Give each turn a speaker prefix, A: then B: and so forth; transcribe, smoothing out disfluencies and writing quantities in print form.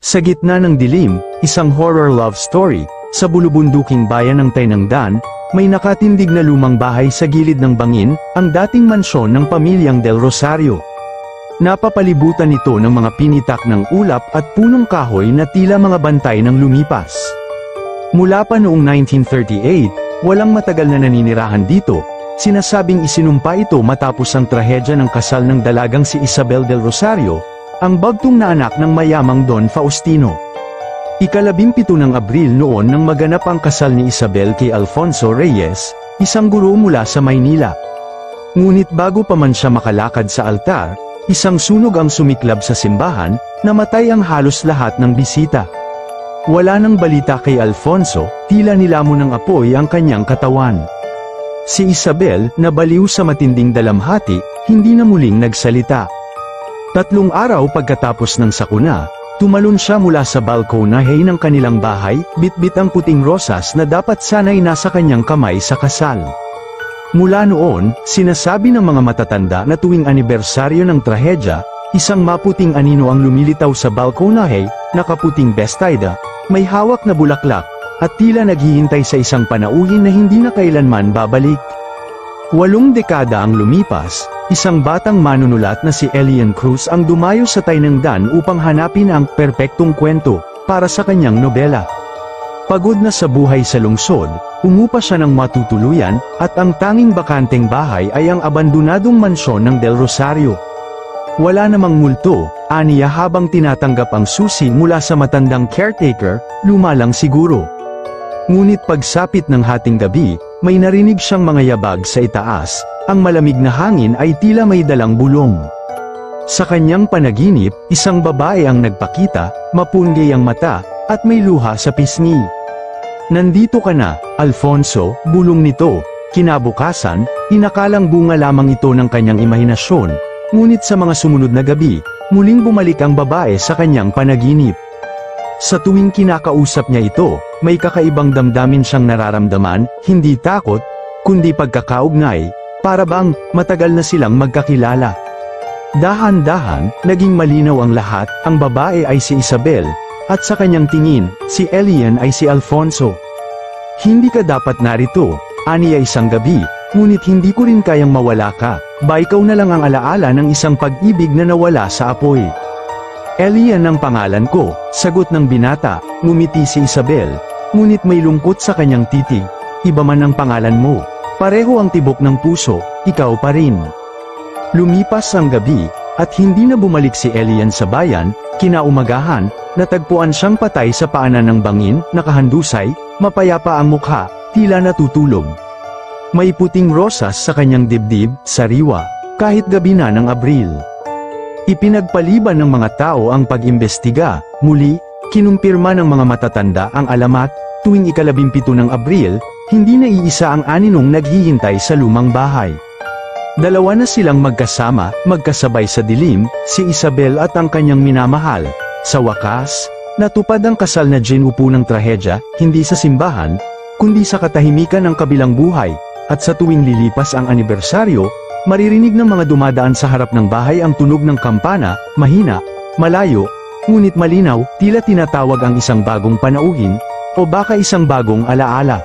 A: Sa gitna ng dilim, isang horror love story, sa bulubunduking bayan ng Tainangdan, may nakatindig na lumang bahay sa gilid ng bangin, ang dating mansyon ng pamilyang Del Rosario. Napapalibutan ito ng mga pinitak ng ulap at punong kahoy na tila mga bantay ng lumipas. Mula pa noong 1938, walang matagal na naninirahan dito, sinasabing isinumpa ito matapos ang trahedya ng kasal ng dalagang si Isabel Del Rosario, ang bagtong na anak ng mayamang Don Faustino. Ika-17 ng Abril noon nang maganap ang kasal ni Isabel kay Alfonso Reyes, isang guro mula sa Maynila. Ngunit bago pa man siya makalakad sa altar, isang sunog ang sumiklab sa simbahan, namatay ang halos lahat ng bisita. Wala nang balita kay Alfonso, tila nilamon ng apoy ang kanyang katawan. Si Isabel, nabaliw sa matinding dalamhati, hindi na muling nagsalita. 3 araw pagkatapos ng sakuna, tumalon siya mula sa balkonahe ng kanilang bahay, bitbit ang puting rosas na dapat sana'y nasa kanyang kamay sa kasal. Mula noon, sinasabi ng mga matatanda na tuwing anibersaryo ng trahedya, isang maputing anino ang lumilitaw sa balkonahe, nakaputing bestida, may hawak na bulaklak, at tila naghihintay sa isang panauhin na hindi na kailanman babalik. 8 dekada ang lumipas, isang batang manunulat na si Elian Cruz ang dumayo sa Tainangdan upang hanapin ang perpektong kwento para sa kanyang nobela. Pagod na sa buhay sa lungsod, umupa siya ng matutuluyan, at ang tanging bakanteng bahay ay ang abandonadong mansyon ng Del Rosario. Wala namang multo, aniya habang tinatanggap ang susi mula sa matandang caretaker, luma lang siguro. Ngunit pagsapit ng hating gabi, may narinig siyang mga yabag sa itaas, ang malamig na hangin ay tila may dalang bulong. Sa kanyang panaginip, isang babae ang nagpakita, mapunggay ang mata, at may luha sa pisngi. "Nandito ka na, Alfonso," bulong nito. Kinabukasan, inakalang bunga lamang ito ng kanyang imahinasyon, ngunit sa mga sumunod na gabi, muling bumalik ang babae sa kanyang panaginip. Sa tuwing kinakausap niya ito, may kakaibang damdamin siyang nararamdaman, hindi takot, kundi pagkakaugnay, para bang matagal na silang magkakilala. Dahan-dahan, naging malinaw ang lahat, ang babae ay si Isabel, at sa kanyang tingin, si Elian ay si Alfonso. "Hindi ka dapat narito," aniya isang gabi, "ngunit hindi ko rin kayang mawala ka, ba ikaw na lang ang alaala ng isang pag-ibig na nawala sa apoy." "Elian ang pangalan ko," sagot ng binata, ngumiti si Isabel, ngunit may lungkot sa kanyang titig. "Iba man ang pangalan mo, pareho ang tibok ng puso, ikaw pa rin." Lumipas ang gabi, at hindi na bumalik si Elian sa bayan. Kinaumagahan, natagpuan siyang patay sa paanan ng bangin, nakahandusay, mapayapa ang mukha, tila natutulog. May puting rosas sa kanyang dibdib, sariwa, kahit gabi na ng Abril. Ipinagpaliban ng mga tao ang pag-imbestiga, muli, kinumpirma ng mga matatanda ang alamat, tuwing ika-17 ng Abril, hindi na iisa ang aninong naghihintay sa lumang bahay. 2 na silang magkasama, magkasabay sa dilim, si Isabel at ang kanyang minamahal. Sa wakas, natupad ang kasal na ginupo ng trahedya, hindi sa simbahan, kundi sa katahimikan ng kabilang buhay, at sa tuwing lilipas ang anibersaryo, maririnig ng mga dumadaan sa harap ng bahay ang tunog ng kampana, mahina, malayo, ngunit malinaw, tila tinatawag ang isang bagong panauhin, o baka isang bagong alaala.